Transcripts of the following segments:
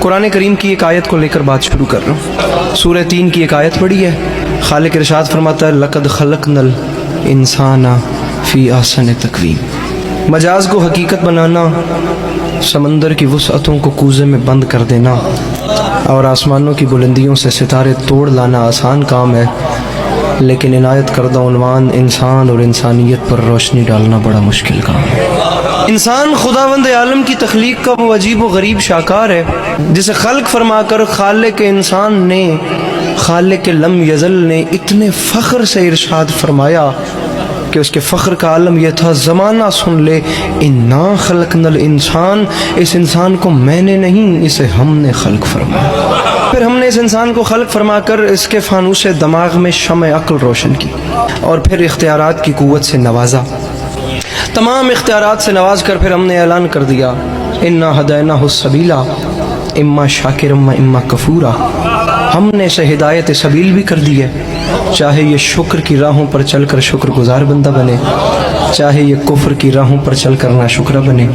قرآن کریم کی ایک آیت کو لے کر بات شروع کر رہا ہوں. سورہ 3 کی ایک آیت پڑھی ہے. خالق ارشاد فرماتا ہے لقد خلقنا الانسان فی احسن تقویم. مجاز کو حقیقت بنانا، سمندر کی وسعتوں کو کوزے میں بند کر دینا اور آسمانوں کی بلندیوں سے ستارے توڑ لانا آسان کام ہے، لیکن عنایت کردہ عنوان انسان اور انسانیت پر روشنی ڈالنا بڑا مشکل کام ہے. انسان خداوند عالم کی تخلیق کا وہ عجیب و غریب شاہکار ہے جسے خلق فرما کر خالق انسان نے، خالق لم یزل نے اتنے فخر سے ارشاد فرمایا کہ اس کے فخر کا عالم یہ تھا زمانہ سن لے، انا خلقنا الانسان، اس انسان کو میں نے نہیں، اسے ہم نے خلق فرمایا. پھر ہم نے اس انسان کو خلق فرما کر اس کے فانوس دماغ میں شمع عقل روشن کی اور پھر اختیارات کی قوت سے نوازا. تمام اختیارات سے نواز کر پھر ہم نے اعلان کر دیا انا ہدیناہ السبیل اما شاکرا و اما کفورا. ہم نے اسے ہدایت سبیل بھی کر دی ہے، چاہے یہ شکر کی راہوں پر چل کر شکر گزار بندہ بنے، چاہے یہ کفر کی راہوں پر چل کر ناشکرہ بنے.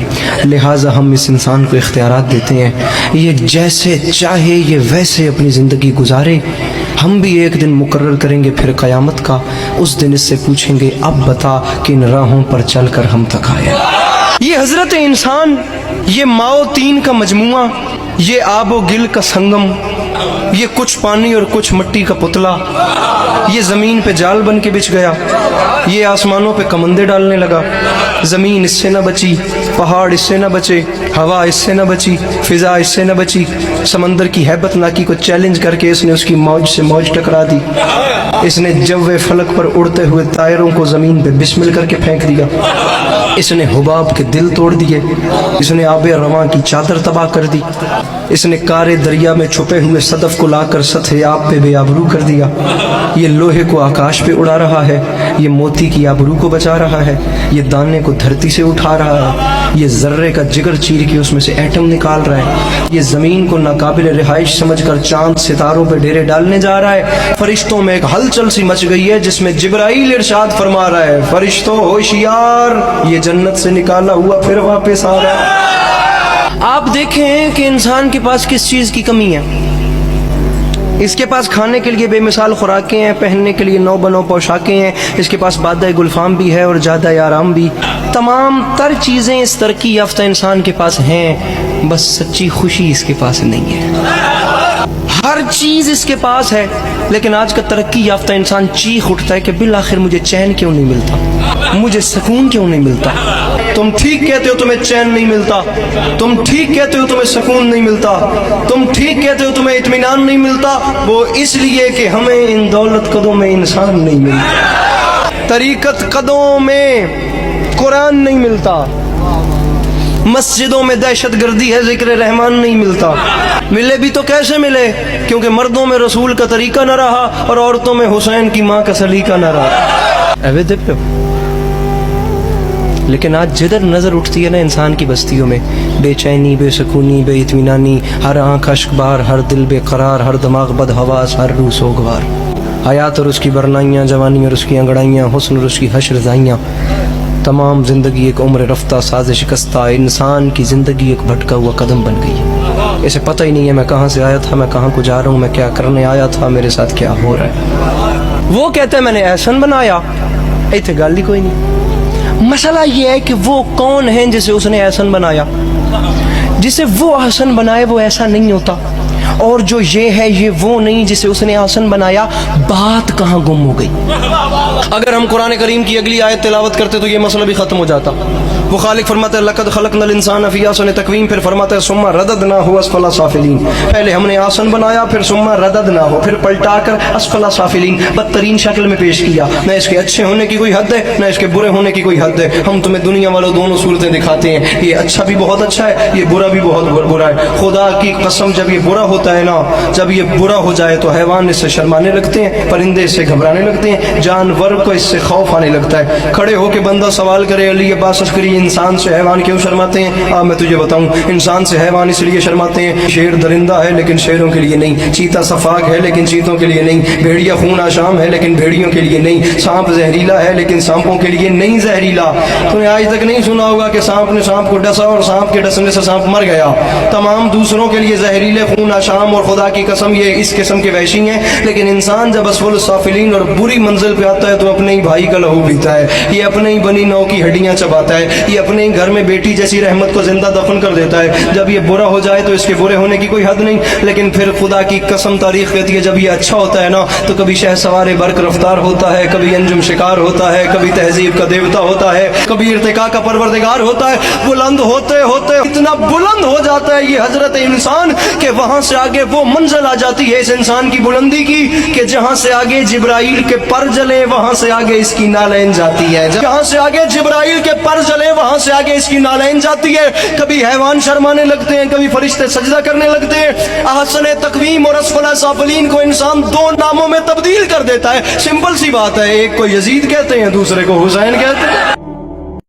لہٰذا ہم اس انسان کو اختیارات دیتے ہیں، یہ جیسے چاہے یہ ویسے اپنی زندگی گزارے. ہم بھی ایک دن مقرر کریں گے پھر قیامت کا، اس دن اس سے پوچھیں گے اب بتا کن راہوں پر چل کر ہم تک آئے. یہ حضرت انسان، یہ ماؤ تین کا مجموعہ، یہ آب و گل کا سنگم، یہ کچھ پانی اور کچھ مٹی کا پتلا، یہ زمین پہ جال بن کے بچھ گیا، یہ آسمانوں پہ کمندے ڈالنے لگا. زمین اس سے نہ بچی، پہاڑ اس سے نہ بچے، ہوا اس سے نہ بچی، فضا اس سے نہ بچی. سمندر کی ہیبت ناکی کو چیلنج کر کے اس نے اس کی موج سے موج ٹکرا دی. اس نے جو فلک پر اڑتے ہوئے طائروں کو زمین پہ بسمل کر کے پھینک دیا. اس نے حباب کے دل توڑ دیے. اس نے آب رواں کی چادر تباہ کر دی. اس نے کارے دریا میں چھپے ہوئے صدف کو لا کر سطح آب پہ بے آبرو کر دیا. یہ لوہے کو آکاش پہ اڑا رہا ہے، یہ موتی کی آبرو کو بچا رہا ہے، یہ دانے کو دھرتی سے اٹھا رہا ہے، یہ ذرے کا جگر چیر کے اس میں سے ایٹم نکال رہا ہے، یہ زمین کو ناقابل رہائش سمجھ کر چاند ستاروں پہ ڈیرے ڈالنے جا رہا ہے. فرشتوں میں ایک ہلچل سی مچ گئی ہے جس میں جبرائیل ارشاد فرما رہا ہے فرشتوں ہوشیار، یہ جنت سے نکالا ہوا پھر واپس آ رہا ہے. آپ دیکھیں کہ انسان کے پاس کس چیز کی کمی ہے. اس کے پاس کھانے کے لیے بے مثال خوراکیں ہیں، پہننے کے لیے نو بنو پوشاکیں ہیں، اس کے پاس بادہ گلفام بھی ہے اور جادہ آرام بھی. تمام تر چیزیں اس ترقی یافتہ انسان کے پاس ہیں، بس سچی خوشی اس کے پاس نہیں ہے. ہر چیز اس کے پاس ہے، لیکن آج کا ترقی یافتہ انسان چیخ اٹھتا ہے کہ بالآخر مجھے چین کیوں نہیں ملتا، مجھے سکون کیوں نہیں ملتا. تم ٹھیک کہتے ہو تمہیں چین نہیں ملتا، تم ٹھیک کہتے ہو تمہیں سکون نہیں ملتا، تم ٹھیک کہتے ہو تمہیں اطمینان نہیں ملتا. وہ اس لیے کہ ہمیں ان دولت قدوں میں انسان نہیں ملتا، طریقت قدوں میں قرآن نہیں ملتا، مسجدوں میں دہشت گردی ہے، ذکر رحمان نہیں ملتا. ملے بھی تو کیسے ملے، کیونکہ مردوں میں رسول کا طریقہ نہ رہا اور عورتوں میں حسین کی ماں کا سلیقہ نہ رہا. لیکن آج جدھر نظر اٹھتی ہے نا انسان کی بستیوں میں، بے چینی، بے سکونی، بے اطمینانی، ہر آنکھ اشک بار، ہر دل بے قرار، ہر دماغ بد حواس، ہر روح سوگوار. حیات اور اس کی برنائیاں، جوانی اور اس کی انگڑائیاں، حسن اور اس کی حشر زائیاں. تمام زندگی ایک عمر رفتہ ساز شکستہ، انسان کی زندگی ایک بھٹکا ہوا قدم بن گئی ہے. اسے پتہ ہی نہیں ہے میں کہاں سے آیا تھا، میں کہاں کو جا رہا ہوں، میں کیا کرنے آیا تھا، میرے ساتھ کیا ہو رہا ہے. وہ کہتے ہیں میں نے احسن بنایا، ایتھے گل ہی کوئی نہیں. مسئلہ یہ ہے کہ وہ کون ہیں جسے اس نے احسن بنایا. جسے وہ احسن بنائے وہ ایسا نہیں ہوتا، اور جو یہ ہے یہ وہ نہیں جسے اس نے احسن بنایا. بات کہاں گم ہو گئی؟ اگر ہم قرآن کریم کی اگلی آیت تلاوت کرتے تو یہ مسئلہ بھی ختم ہو جاتا. وہ خالق فرماتا ہے لقد خلقنا الانسان فی احسن تقویم، پھر فرماتا ہے ثم رددناہ اسفل سافلین. پہلے ہم نے آسن بنایا، پھر ثم رددناہ، پھر پلٹا کر اسفل سافلین، بدترین شکل میں پیش کیا. نہ اس کے اچھے ہونے کی کوئی حد ہے، نہ اس کے برے ہونے کی کوئی حد ہے. ہم تمہیں دنیا والوں دونوں صورتیں دکھاتے ہیں، یہ اچھا بھی بہت اچھا ہے، یہ برا بھی بہت برا ہے. خدا کی قسم جب یہ برا ہوتا ہے نا، جب یہ برا ہو جائے تو حیوان اس سے شرمانے لگتے ہیں، پرندے اس سے گھبرانے لگتے ہیں، جانور کو اس سے خوف آنے لگتا ہے. کھڑے ہو کے بندہ سوال کرے علی عباس عسکری انسان سے حیوان کیوں شرماتے ہیں؟ میں تجھے بتاؤں، انسان سے حیوان اس لیے شرماتے ہیں، شیر درندہ ہے لیکن شیروں کے لیے نہیں، چیتا صفاق ہے لیکن چیتوں کے لیے نہیں، بھیڑیا خون آشام ہے لیکن بھیڑیوں کے لیے نہیں، سانپ زہریلا ہے لیکن سانپوں کے لیے نہیں زہریلا۔ تو نے آج تک نہیں سنا ہوگا کہ سانپ نے سانپ کو ڈسا اور سانپ کے ڈسنے سے سانپ مر گیا۔ تمام دوسروں کے لیے زہریلے، خون آشام، اور خدا کی قسم یہ اس قسم کے وحشی ہیں، لیکن انسان جب اسفل السافلین اور بری منزل پہ آتا ہے تو اپنے ہی بھائی کا لہو پیتا ہے، یہ اپنے ہی بنی نو کی ہڈیاں چباتا ہے، یہ اپنے ہی گھر میں بیٹی جیسی رحمت کو زندہ دفن کر دیتا ہے۔ جب یہ برا ہو جائے تو اس کے برے ہونے کی کوئی حد نہیں، لیکن پھر خدا کی قسم تاریخ کہتی ہے جب یہ اچھا ہوتا ہے نا تو کبھی شہ سوار برق رفتار ہوتا ہے، کبھی انجم شکار ہوتا ہے، کبھی تہذیب کا دیوتا ہوتا ہے، کبھی ارتقاء کا پروردگار ہوتا ہے۔ بلند ہوتے ہوتے اتنا بلند ہو جاتا ہے یہ حضرت انسان کہ وہاں سے آگے وہ منزل آ جاتی ہے اس انسان کی بلندی کی کہ جہاں سے آگے جبرائیل کے پر جلے وہاں سے آگے اس کی نالین جاتی ہے، جہاں سے آگے جبرائیل کے پر جلے وہاں سے آگے اس کی نالین جاتی ہے۔ کبھی حیوان شرمانے لگتے ہیں، کبھی فرشتے سجدہ کرنے لگتے ہیں۔ احسن تقویم اور اسفل سافلین کو انسان دو ناموں میں تبدیل کر دیتا ہے۔ سمپل سی بات ہے، ایک کو یزید کہتے ہیں، دوسرے کو حسین کہتے ہیں۔